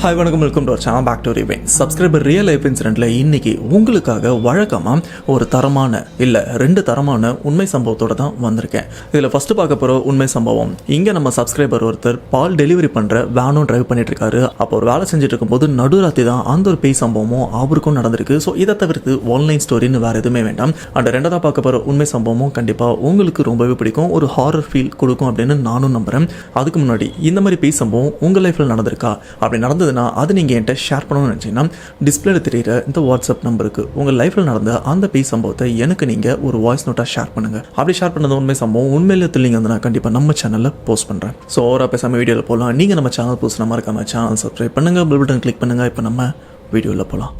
Hi வணக்கம், welcome to our channel back to rewind. Subscriber real life இன்சிடென்ட்ல இன்னைக்கு உங்களுக்காக வழக்கமாக ஒரு தரமான இல்லை 2 தரமான உண்மை சம்பவத்தோட தான் வந்திருக்கேன். இதில் ஃபர்ஸ்ட் பார்க்க போகிற உண்மை சம்பவம், இங்கே நம்ம சப்ஸ்கிரைபர் ஒருத்தர் பால் டெலிவரி பண்ணுற வேனும் டிரைவ் பண்ணிட்டு இருக்காரு. அப்போ ஒரு வேலை செஞ்சுட்டு இருக்கும்போது நடுராத்திரி தான் அந்த ஒரு பேய் சம்பவமும் அவருக்கும் நடந்திருக்கு. ஸோ இதை தவிர்த்து ஆன்லைன் ஸ்டோரின்னு வேறு எதுவுமே வேண்டாம். அந்த 2ஆக பார்க்க போகிற உண்மை சம்பவமும் கண்டிப்பாக உங்களுக்கு ரொம்பவே பிடிக்கும், ஒரு ஹாரர் ஃபீல் கொடுக்கும் அப்படின்னு நானும் நம்புகிறேன். அதுக்கு முன்னாடி இந்த மாதிரி பேய் சம்பவம் உங்கள் லைஃப்பில் நடந்திருக்கா? அப்படி நடந்ததுன்னா அது நீங்கள் என்கிட்ட ஷேர் பண்ணணும்னு நினச்சிங்கன்னா டிஸ்பிளேல தெரியுற இந்த வாட்ஸ்அப் நம்பருக்கு உங்கள் லைஃப்பில் நடந்த அந்த பேய் சம்பவத்தை எனக்கு நீங்கள் ஒரு வாய்ஸ் நோட்டாக ஷேர் பண்ணுங்கள். அப்படி ஷேர் பண்ணது உண்மை சம்பவம் உண்மையிலே தெரியலங்க வந்து நான் கண்டிப்பாக நம்ம சேனலில் போஸ்ட் பண்ணுறேன். ஸோ ஓவராக பேசாமல் வீடியோவில் போகலாம். நீங்கள் நம்ம சேனல் புதுசு மறக்காம சேனல் சப்ஸ்கிரைப் பண்ணுங்கள், பெல் பட்டன் கிளிக் பண்ணுங்கள். இப்போ நம்ம வீடியோவில் போகலாம்.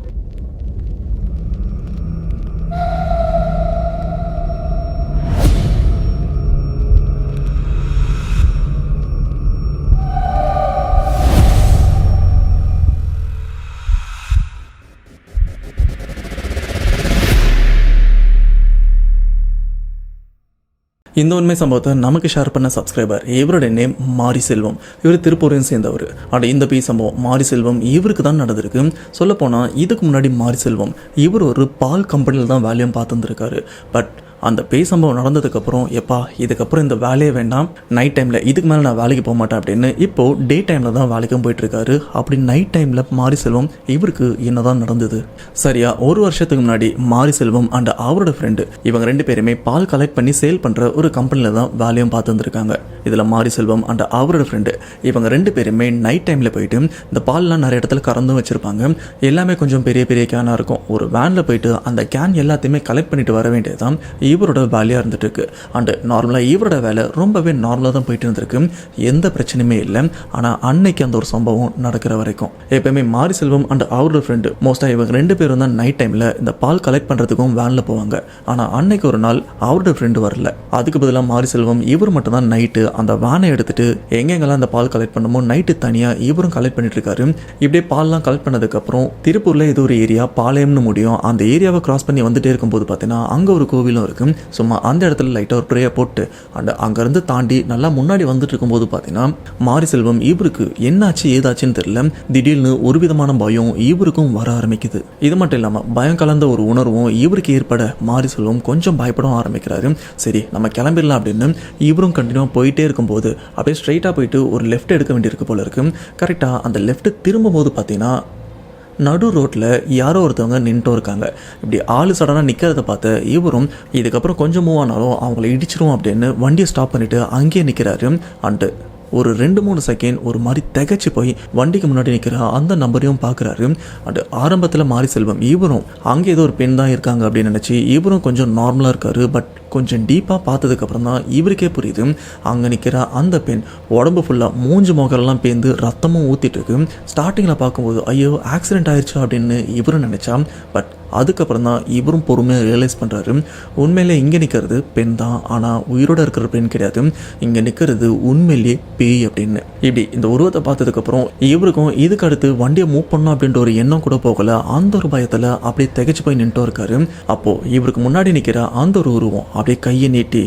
இந்த உண்மை சம்பவத்தை நமக்கு ஷேர் பண்ண சப்ஸ்கிரைபர், இவருடைய நேம் மாரி செல்வம். இவர் திருப்பூரையும் சேர்ந்தவர். ஆனால் இந்த பேய் சம்பவம் மாரி செல்வம் இவருக்கு தான் நடந்திருக்கு. சொல்லப்போனால் இதுக்கு முன்னாடி மாரி செல்வம் இவர் ஒரு பால் கம்பெனியில் தான் வேலையும் பார்த்துருந்துருக்காரு. பட் அந்த பேய் சம்பவம் நடந்ததுக்கப்புறம் எப்பா இதுக்கப்புறம் இந்த வேலையே வேண்டாம், நைட் டைமில் இதுக்கு மேலே நான் வேலைக்கு போக மாட்டேன் அப்படின்னு இப்போது டே டைமில் தான் வேலைக்கும் போயிட்டுருக்காரு. அப்படி நைட் டைமில் மாரி செல்வம் இவருக்கு என்ன தான் நடந்தது? சரியா ஒரு வருஷத்துக்கு முன்னாடி மாரி செல்வம் அண்ட் அவரோட ஃப்ரெண்டு இவங்க 2 பேருமே பால் கலெக்ட் பண்ணி சேல் பண்ணுற ஒரு கம்பெனியில் தான் வேலையும் பார்த்துருந்துருக்காங்க. இதில் மாரி செல்வம் அண்ட் அவரோட ஃப்ரெண்டு இவங்க 2 பேருமே நைட் டைமில் போயிட்டு இந்த பால்லாம் நிறைய இடத்துல கறந்தும் வச்சுருப்பாங்க. எல்லாமே கொஞ்சம் பெரிய பெரிய கேனாக இருக்கும். ஒரு வேனில் போயிட்டு அந்த கேன் எல்லாத்தையுமே கலெக்ட் பண்ணிட்டு வர வேண்டியது தான் இவரோட வேலையாக இருந்துட்டு இருக்கு. அண்டு நார்மலாக இவரோட வேலை ரொம்பவே நார்மலாக தான் போயிட்டு இருந்திருக்கு, எந்த பிரச்சனையுமே இல்லை. ஆனால் அன்னைக்கு அந்த ஒரு சம்பவம் நடக்கிற வரைக்கும் எப்பயுமே மாரி செல்வம் அண்ட் அவரோட ஃப்ரெண்டு மோஸ்ட்டாக இவங்க 2 பேரும் தான் நைட் டைமில் இந்த பால் கலெக்ட் பண்ணுறதுக்கும் வேனில் போவாங்க. ஆனால் அன்னைக்கு ஒரு நாள் அவரோட ஃப்ரெண்டு வரல. அதுக்கு பதிலாக மாரி செல்வம் இவர் மட்டும் தான் நைட்டு அந்த வேனை எடுத்துட்டு எங்கெங்கெல்லாம் அந்த பால் கலெக்ட் பண்ணுமோ நைட்டு தனியாக இவரும் கலெக்ட் பண்ணிட்டு இருக்காரு. இப்படியே பால்லாம் கலெக்ட் பண்ணதுக்கப்புறம் திருப்பூரில் ஏதோ ஒரு ஏரியா பாளையம்னு முடியும். அந்த ஏரியாவை கிராஸ் பண்ணி வந்துட்டே இருக்கும்போது பார்த்தீங்கன்னா அங்கே ஒரு கோவிலும் இருக்கு. சும்மா அந்த இடத்துல லைட்டாக ஒரு ப்ரேயர் போட்டு அண்ட் அங்கேருந்து தாண்டி நல்லா முன்னாடி வந்துட்டு இருக்கும்போது பார்த்தீங்கன்னா மாரி செல்வம் இவருக்கு என்னாச்சு ஏதாச்சுன்னு தெரியல, திடீர்னு ஒரு விதமான பயம் இவருக்கும் வர ஆரம்பிக்குது. இது மட்டும் இல்லாமல் பயம் கலந்த ஒரு உணர்வும் இவருக்கு ஏற்பட மாரி செல்வம் கொஞ்சம் பயப்படவும் ஆரம்பிக்கிறாரு. சரி நம்ம கிளம்பிடலாம் அப்படின்னு இவரும் கண்டினியூவாக போயிட்டே இருக்கும்போது அப்படியே ஸ்ட்ரைட்டாக போயிட்டு ஒரு லெஃப்ட் எடுக்க வேண்டியிருக்கு போல இருக்கு. கரெக்டாக அந்த லெஃப்ட் திரும்பும்போது பார்த்தீங்கன்னா நடு ரோட்டில் யாரோ ஒருத்தவங்க நின்றுட்டும் இருக்காங்க. இப்படி ஆளு சடனாக நிற்கிறத பார்த்து இவரும் இதுக்கப்புறம் கொஞ்சம் மூவ் ஆனாலும் அவங்கள இடிச்சிரும் அப்படின்னு வண்டியை ஸ்டாப் பண்ணிவிட்டு அங்கேயே நிற்கிறாரு. அண்டு ஒரு 2-3 செகண்ட் ஒரு மாதிரி திகச்சு போய் வண்டிக்கு முன்னாடி நிற்கிற அந்த நம்பரையும் பார்க்குறாரு. அண்ட் ஆரம்பத்தில் மாரி செல்வம் இவரும் அங்கே ஏதோ ஒரு பெண் தான் இருக்காங்க அப்படின்னு நினச்சி இவரும் கொஞ்சம் நார்மலாக இருக்காரு. பட் கொஞ்சம் டீப்பாக பார்த்ததுக்கப்புறம் தான் இவருக்கே புரியுது அங்கே நிற்கிற அந்த பெண் உடம்பு ஃபுல்லாக மூஞ்சு முகரெல்லாம் பேர்ந்து ரத்தமும் ஊற்றிட்டு இருக்கு. ஸ்டார்டிங்கில் பார்க்கும்போது ஐயோ ஆக்சிடென்ட் ஆயிடுச்சு அப்படின்னு இவரும் நினச்சா. பட் அதுக்கப்புறம் தான் இவரும் பொறுமையாக ரியலைஸ் பண்ணுறாரு உண்மையிலே இங்கே நிற்கிறது பெண் தான், ஆனால் உயிரோடு இருக்கிற பெண் கிடையாது, இங்கே நிற்கிறது உண்மையிலேயே பேய் அப்படின்னு. இப்படி இந்த உருவத்தை பார்த்ததுக்கப்புறம் இவருக்கும் இதுக்கு அடுத்து வண்டியை மூவ் பண்ணணும் அப்படின்ற ஒரு எண்ணம் கூட போகல. அந்த ஒரு பயத்தில் அப்படியே திகச்சு போய் நின்றுட்டும் இருக்காரு. அப்போது இவருக்கு முன்னாடி நிற்கிற அந்த ஒரு உருவம் அப்படியே கையை நீட்டி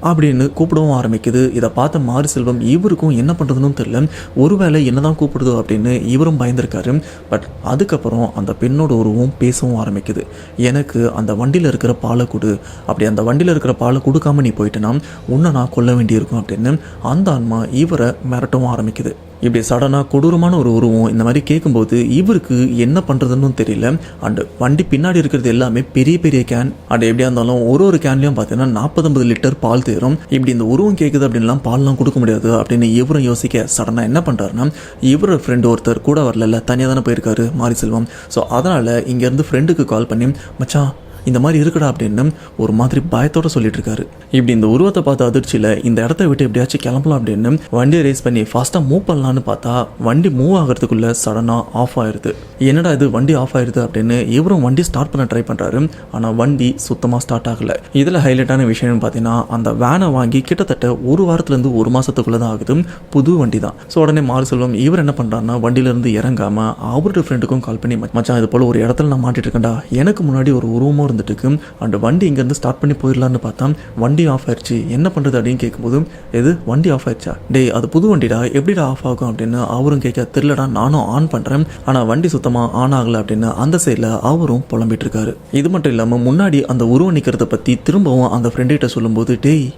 அப்படின்னு கூப்பிடவும் ஆரம்பிக்குது. இதை பார்த்த மாரி செல்வம் இவருக்கும் என்ன பண்ணுறதுன்னு தெரியல, ஒருவேளை என்னதான் கூப்பிடுதோ அப்படின்னு இவரும் பயந்துருக்காரு. பட் அதுக்கப்புறம் அந்த பெண்ணோட உருவம் பேசவும் ஆரம்பிக்குது. எனக்கு அந்த வண்டியில் இருக்கிற பாலை கொடு, அப்படி அந்த வண்டியில் இருக்கிற பாலை கொடுக்காம நீ போயிட்டேன்னா உன்னை நான் கொல்ல வேண்டியிருக்கும் அப்படின்னு அந்த ஆன்மா இவரை மிரட்டவும் ஆரம்பிக்குது. இப்படி சடனாக கொடூரமான ஒரு உருவம் இந்த மாதிரி கேட்கும்போது இவருக்கு என்ன பண்ணுறதுன்னு தெரியல. அண்டு வண்டி பின்னாடி இருக்கிறது எல்லாமே பெரிய பெரிய கேன். அண்ட் எப்படியா இருந்தாலும் ஒரு கேன்லையும் பார்த்தீங்கன்னா 40-50 லிட்டர் பால் தேரும். இப்படி இந்த உருவம் கேட்குது அப்படின்லாம் பால்லாம் கொடுக்க முடியாது அப்படின்னு இவரும் யோசிக்க சடனாக என்ன பண்ணுறாருன்னா இவரோட ஃப்ரெண்டு ஒருத்தர் கூட வரல, தனியாக தானே போயிருக்காரு மாரி செல்வம். ஸோ அதனால் இங்கேருந்து ஃப்ரெண்டுக்கு கால் பண்ணி மச்சான் இந்த மாதிரி இருக்குடா அப்படின்னு ஒரு மாதிரி பயத்தோடு சொல்லிட்டு இருக்காரு. இப்படி இந்த உருவத்தை பார்த்து அதிர்ச்சியில் இந்த இடத்த விட்டு எப்படியாச்சும் கிளம்பலாம் அப்படின்னு வண்டியை ரேஸ் பண்ணி ஃபாஸ்ட்டாக மூவ் பண்ணலான்னு பார்த்தா வண்டி மூவ் ஆகிறதுக்குள்ளே சடனாக ஆஃப் ஆயிடுது. என்னடா இது வண்டி ஆஃப் ஆயிடுது அப்படின்னு இவரும் வண்டி ஸ்டார்ட் பண்ண ட்ரை பண்ணுறாரு. ஆனால் வண்டி சுத்தமாக ஸ்டார்ட் ஆகலை. இதில் ஹைலைட்டான விஷயம்னு பார்த்தீங்கன்னா அந்த வேனை வாங்கி கிட்டத்தட்ட 1 வாரத்துலேருந்து 1 மாதத்துக்குள்ளே தான் ஆகுது. புது வண்டி தான். ஸோ உடனே மாரி செல்வம் இவர் என்ன பண்ணுறாருன்னா வண்டியிலேருந்து இறங்காமல் அவரோட ஃப்ரெண்டுக்கும் கால் பண்ணி மச்சான் இது போல் ஒரு இடத்துல நான் மாட்டிட்டு இருக்கேன்டா, எனக்கு முன்னாடி ஒரு உருவமும் வந்துட்டு இருக்கு. அண்ட் வண்டி இங்கேருந்து ஸ்டார்ட் பண்ணி போயிடலான்னு பார்த்தா வண்டி ஆஃப் ஆயிடுச்சு. என்ன பண்ணுறது அப்படின்னு கேட்கும்போது, எது வண்டி ஆஃப் ஆயிடுச்சா, டே அது புது வண்டிடா, எப்படிடா ஆஃப் ஆகும் அப்படின்னு அவரும் கேட்க, தெரியலடா நானும் ஆன் பண்ணுறேன் ஆனால் வண்டி சுத்தமாக ஆன் ஆகலை அப்படின்னு அந்த சைடில் அவரும் புலம்பிட்டு இருக்காரு. இது மட்டும் இல்லாமல் முன்னாடி அந்த உருவம் நிற்கிறத பற்றி திரும்பவும் அந்த ஃப்ரெண்டுகிட்ட சொல்லும்போது, டேய்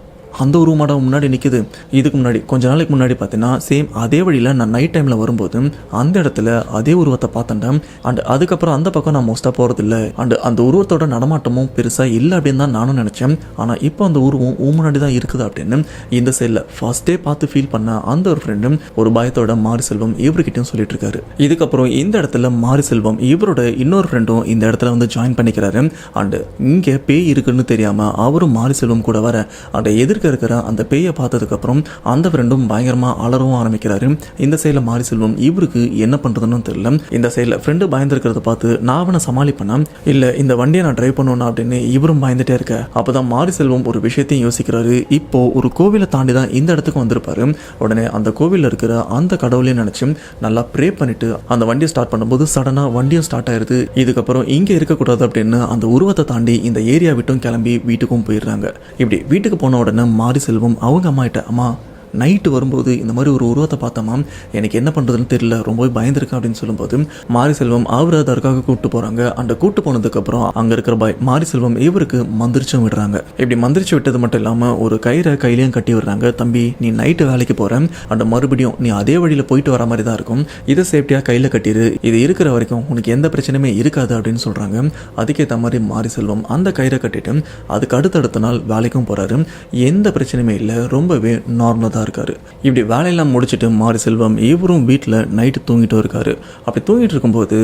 அந்த உருவமாடா முன்னாடி நிற்குது. இதுக்கு முன்னாடி கொஞ்ச நாளைக்கு முன்னாடி பார்த்தீங்கன்னா சேம் அதே வழியில் நான் நைட் டைமில் வரும்போது அந்த இடத்துல அதே உருவத்தை பார்த்தேன். அண்ட் அதுக்கப்புறம் அந்த பக்கம் நான் மோஸ்ட்டாக போகிறதில்ல. அண்ட் அந்த உருவத்தோட நடமாட்டமும் பெருசாக இல்லை அப்படின்னு தான் நானும் நினச்சேன். ஆனால் இப்போ அந்த உருவம் முன்னாடி தான் இருக்குது அப்படின்னு இந்த சைடில் ஃபர்ஸ்டே பார்த்து ஃபீல் பண்ண அந்த ஒரு ஃப்ரெண்டும் ஒரு பயத்தோட மாரி செல்வம் இவர்கிட்டையும் சொல்லிட்டு இருக்காரு. இதுக்கப்புறம் இந்த இடத்துல மாரி செல்வம் இவரோட இன்னொரு ஃப்ரெண்டும் இந்த இடத்துல வந்து ஜாயின் பண்ணிக்கிறாரு. அண்டு இங்கே பேய் இருக்குன்னு தெரியாமல் அவரும் மாரி செல்வம் கூட வர அண்ட் இருக்கிற அந்த பேயை பார்த்ததுக்கப்புறம் அந்த ஃப்ரெண்டும் பயங்கரமாக அலறவும் ஆரம்பிக்கிறாரு. இந்த சைடில் மாரி செல்வம் இவருக்கு என்ன பண்ணுறதுன்னு தெரியல. இந்த சைடில் ஃப்ரெண்டு பயந்துருக்கிறத பார்த்து நான் அவனை சமாளிப்பேனா இல்லை இந்த வண்டியை நான் ட்ரைவ் பண்ணணும் அப்படின்னு இவரும் பயந்துட்டே இருக்க. அப்போ தான் மாரி செல்வம் ஒரு விஷயத்தையும் யோசிக்கிறாரு. இப்போ ஒரு கோவிலை தாண்டி தான் இந்த இடத்துக்கு வந்திருப்பாரு. உடனே அந்த கோவிலில் இருக்கிற அந்த கடவுளையும் நினச்சி நல்லா ப்ரே பண்ணிட்டு அந்த வண்டியை ஸ்டார்ட் பண்ணும்போது சடனாக வண்டியும் ஸ்டார்ட் ஆயிருது. இதுக்கப்புறம் இங்கே இருக்கக்கூடாது அப்படின்னு அந்த உருவத்தை தாண்டி இந்த ஏரியா விட்டும் கிளம்பி வீட்டுக்கும் போயிடுறாங்க. இப்படி வீட்டுக்கு போன உடனே மாரி செல்வம் அவங்க அம்மாகிட்ட, அம்மா நைட்டு வரும்போது இந்த மாதிரி ஒரு உருவத்தை பார்த்தோமா, எனக்கு என்ன பண்ணுறதுன்னு தெரியல, ரொம்பவே பயந்துருக்கேன் அப்படின்னு சொல்லும்போது மாரி செல்வம் அவர் அதற்காக கூப்பிட்டு போகிறாங்க. அந்த கூப்பிட்டு போனதுக்கப்புறம் அங்கே இருக்கிற பாய் மாரி செல்வம் இவருக்கு மந்திரிச்சும் விடுறாங்க. இப்படி மந்திரிச்சு விட்டது மட்டும் இல்லாமல் ஒரு கயிறை கையிலையும் கட்டி விடுறாங்க. தம்பி நீ நைட்டு வேலைக்கு போகிறேன் அண்ட் மறுபடியும் நீ அதே வழியில் போயிட்டு வர மாதிரி தான் இருக்கும், இதை சேஃப்டியாக கையில் கட்டிடு, இது இருக்கிற வரைக்கும் உனக்கு எந்த பிரச்சனையுமே இருக்காது அப்படின்னு சொல்கிறாங்க. அதுக்கேற்ற மாதிரி மாரி செல்வம் அந்த கயிறை கட்டிட்டு அதுக்கு அடுத்தடுத்த நாள் வேலைக்கும் போகிறாரு. எந்த பிரச்சனையுமே இல்லை, ரொம்பவே நார்மலாக இருக்காரு. இப்படி வேலையெல்லாம் முடிச்சுட்டு மாரி செல்வம் இவரும் வீட்டில் நைட்டு தூங்கிட்டு இருக்காரு. அப்படி தூங்கிட்டு இருக்கும்போது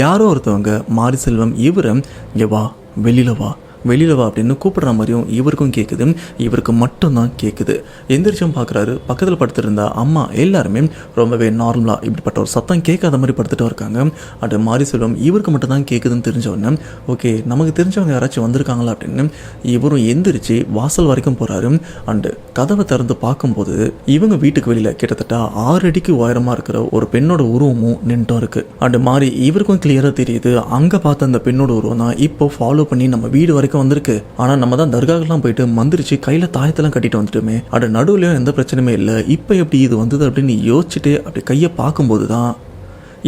யாரோ ஒருத்தவங்க மாரி செல்வம் இவரை இங்கே வா வெளியில் வா வெளியில் வா அப்படின்னு கூப்பிடுற மாதிரியும் இவருக்கும் கேட்குது. இவருக்கு மட்டும்தான் கேட்குது. எந்திரிச்சும் பார்க்குறாரு. பக்கத்தில் படுத்துருந்த அம்மா எல்லாருமே ரொம்பவே நார்மலாக இப்படிப்பட்ட ஒரு சத்தம் கேட்காத மாதிரி படுத்துட்டு இருக்காங்க. அது மாரி செல்வம் இவருக்கு மட்டும் தான் கேட்குதுன்னு தெரிஞ்சவொடனே ஓகே நமக்கு தெரிஞ்சவங்க யாராச்சும் வந்திருக்காங்களா அப்படின்னு இவரும் எந்திரிச்சு வாசல் வரைக்கும் போகிறாரு. அண்டு கதவை திறந்து பார்க்கும்போது இவங்க வீட்டுக்கு வெளியில் கிட்டத்தட்ட 6 அடிக்கு உயரமாக இருக்கிற ஒரு பெண்ணோட உருவமும் நின்றும் இருக்குது. அண்டு மாறி இவருக்கும் கிளியராக தெரியுது அங்கே பார்த்த அந்த பெண்ணோட உருவம் தான் இப்போ ஃபாலோ பண்ணி நம்ம வீடு வரைக்கும் வந்திருக்கு. ஆனா நம்ம தான் தர்காக்கெல்லாம் போயிட்டு மந்திரிச்சு கையில தாயத்தெல்லாம் கட்டிட்டு வந்துட்டுமே, அட நடுவுலயும் எந்த பிரச்சனையுமே இல்லை, இப்போ எப்படி இது வந்தது அப்படின்னு யோசிச்சுட்டு அப்படி கையை பார்க்கும்போது தான்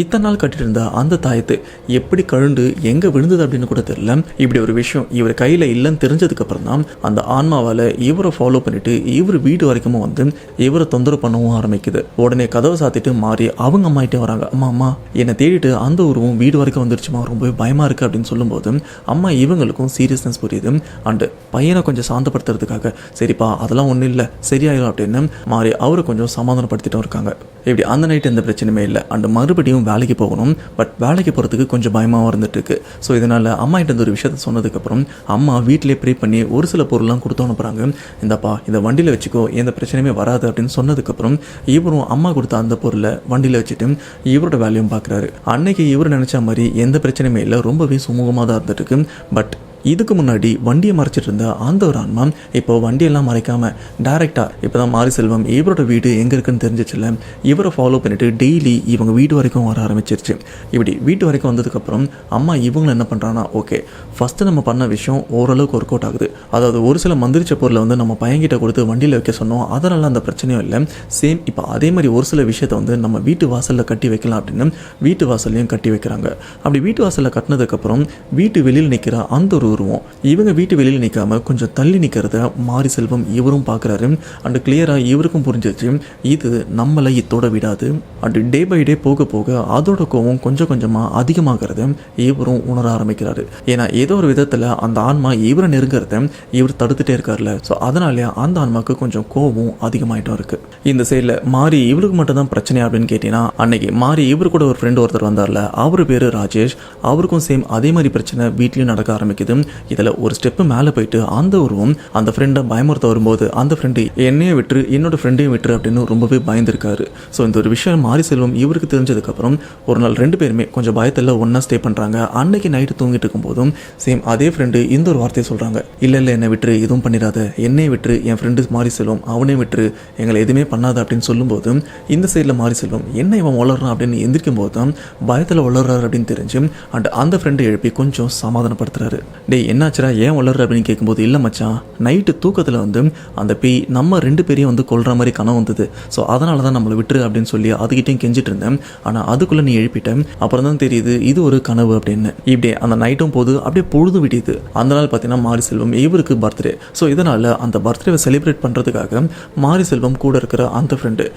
இத்தனை நாள் கட்டிட்டு இருந்த அந்த தாயத்து எப்படி கழுண்டு எங்கே விழுந்தது அப்படின்னு கூட தெரியல. இப்படி ஒரு விஷயம் இவர் கையில் இல்லைன்னு தெரிஞ்சதுக்கப்புறம் தான் அந்த ஆன்மாவால் இவரை ஃபாலோ பண்ணிட்டு இவர் வீடு வரைக்கும் வந்து இவரை தொந்தரவு பண்ணவும் ஆரம்பிக்குது. உடனே கதவை சாத்திட்டு மாறி அவங்க அம்மாயிட்டே வராங்க. அம்மா அம்மா என்னை தேடிட்டு அந்த உருவம் வீடு வரைக்கும் வந்துருச்சுமா, ரொம்பவே பயமாக இருக்குது அப்படின்னு சொல்லும்போது அம்மா இவங்களுக்கும் சீரியஸ்னஸ் புரியுது. அண்டு பையனை கொஞ்சம் சாந்தப்படுத்துறதுக்காக சரிப்பா அதெல்லாம் ஒன்றும் இல்லை சரியாயிடும் அப்படின்னு மாறி அவரை கொஞ்சம் சமாதானப்படுத்திட்டும் இருக்காங்க. இப்படி அந்த நைட்டு எந்த பிரச்சனையுமே இல்லை. அண்டு மறுபடியும் வேலைக்கு போகணும். பட் வேலைக்கு போகிறதுக்கு கொஞ்சம் பயமாக இருந்துட்டு இருக்கு. ஸோ இதனால் அம்மா கிட்ட ஒரு விஷயத்த சொன்னதுக்கப்புறம் அம்மா வீட்டிலே ப்ரே பண்ணி ஒரு சில பொருள்லாம் கொடுத்து அனுப்புகிறாங்க. இந்தப்பா இந்த வண்டியில் வச்சுக்கோ எந்த பிரச்சனையுமே வராது அப்படின்னு சொன்னதுக்கப்புறம் இவரும் அம்மா கொடுத்த அந்த பொருளை வண்டியில் வச்சுட்டு இவரோட வேலையும் பார்க்குறாரு. அன்னைக்கு இவர் நினச்ச மாதிரி எந்த பிரச்சனையுமே இல்லை, ரொம்பவே சுமூகமாக தான் இருந்துட்டு இருக்கு. பட் இதுக்கு முன்னாடி வண்டியை மறைச்சிட்டு இருந்த அந்த ஒரு ஆன்மா இப்போ வண்டியெல்லாம் மறைக்காம டைரெக்டாக இப்போ தான் மாரி செல்வம் இவரோட வீடு எங்கே இருக்குன்னு தெரிஞ்சிச்சுல, இவரை ஃபாலோ பண்ணிட்டு டெய்லி இவங்க வீடு வரைக்கும் வர ஆரம்பிச்சிருச்சு. இப்படி வீட்டு வரைக்கும் வந்ததுக்கப்புறம் அம்மா இவங்களும் என்ன பண்ணுறாங்கன்னா ஓகே ஃபஸ்ட்டு நம்ம பண்ண விஷயம் ஓரளவுக்கு ஒர்க் அவுட் ஆகுது. அதாவது ஒரு சில மந்திரிச்ச பொருளை வந்து நம்ம பையன்கிட்ட கொடுத்து வண்டியில் வைக்க சொன்னோம், அதனால அந்த பிரச்சனையும் இல்லை. சேம் இப்போ அதே மாதிரி ஒரு சில விஷயத்தை வந்து நம்ம வீட்டு வாசலில் கட்டி வைக்கலாம் அப்படின்னு வீட்டு வாசல்லையும் கட்டி வைக்கிறாங்க. அப்படி வீட்டு வாசலில் கட்டினதுக்கப்புறம் வீட்டு வெளியில் நிற்கிற அந்த ஒரு உருவம் இவங்க வீட்டு வெளியில் நிற்காம கொஞ்சம் தள்ளி நிற்கிறத மாரி செல்வம் இவரும் பார்க்குறாரு. அண்டு கிளியராக இவருக்கும் புரிஞ்சிச்சு இது நம்மளை இத்தோட விடாது. அண்டு டே பை டே போக போக அதோட கோவம் கொஞ்சம் கொஞ்சமாக அதிகமாகிறத இவரும் உணர ஆரம்பிக்கிறாரு. ஏன்னா ஏதோ ஒரு விதத்தில் அந்த ஆன்மா இவரை நெருங்கிறத இவர் தடுத்துட்டே இருக்காருல்ல, ஸோ அதனாலே அந்த ஆன்மாவுக்கு கொஞ்சம் கோவம் அதிகமாயிட்டும் இருக்கு. இந்த சைடில் மாறி இவருக்கு மட்டும் தான் பிரச்சனை அப்படின்னு கேட்டீங்கன்னா அன்னைக்கு மாறி இவரு கூட ஒரு ஃப்ரெண்டு ஒருத்தர் வந்தார்ல, அவர் பேர் ராஜேஷ். அவருக்கும் சேம் அதே மாதிரி பிரச்சனை வீட்லையும் நடக்க ஆரம்பிக்குது. இதில் ஒரு ஸ்டெப்பு மேலே போயிட்டு அந்த உருவம் அந்த ஃப்ரெண்டை பயமுறுத்த வரும்போது அந்த ஃப்ரெண்டு என்னையே விட்டுரு என்னோட ஃப்ரெண்டையும் விட்டுரு அப்படின்னு ரொம்பவே பயந்துருக்காரு. ஸோ இந்த ஒரு விஷயம் மாரி செல்வம் இவருக்கு தெரிஞ்சதுக்கப்புறம் ஒரு நாள் 2 பேருமே கொஞ்சம் பயத்தில் ஒன்றா ஸ்டே பண்ணுறாங்க. அன்னைக்கு நைட்டு தூங்கிட்டு இருக்கும்போதும் சேம் அதே ஃப்ரெண்டு இந்த ஒரு வார்த்தையை சொல்கிறாங்க, இல்லை இல்லை என்னை விட்டுரு எதுவும் பண்ணிடாத, என்னையே விட்டுரு என் ஃப்ரெண்டு மாரி செல்வம் அவனே விட்டுரு எங்களை எதுவுமே பண்ணாத அப்படின்னு சொல்லும்போது இந்த சைடில் மாரி செல்வம் என்ன இவன் வளர்றான் அப்படின்னு எந்திரிக்கும் போது தான் பயத்தில் வளர்றாரு அப்படின்னு தெரிஞ்சு அண்ட் அந்த ஃப்ரெண்டை எழுப்பி கொஞ்சம் சமாதானப்படுத்துறாரு. டேய் என்னாச்சுரா ஏன் வளர்ற அப்படின்னு கேட்கும்போது இல்லை மச்சான் நைட்டு தூக்கத்தில் வந்து அந்த பேய் நம்ம 2 பேரையும் வந்து கொல்ற மாதிரி கனவு வந்தது. ஸோ அதனால தான் நம்மளை விட்டுரு அப்படின்னு சொல்லி அதுக்கிட்டையும் கெஞ்சிட்டு இருந்தேன். ஆனால் அதுக்குள்ளே நீ எழுப்பிட்டேன். அப்புறம் தான் தெரியுது இது ஒரு கனவு அப்படின்னு. இப்படியே அந்த நைட்டும் போது அப்படியே பொழுது விடியுது. அந்த நாள் பார்த்தீங்கன்னா மாரிசெல்வம் இவருக்கு பர்த்டே. ஸோ இதனால் அந்த பர்த்டேவை செலிப்ரேட் பண்ணுறதுக்காக மாரிசெல்வம் கூட இருக்கிற அந்த ஃப்ரெண்டு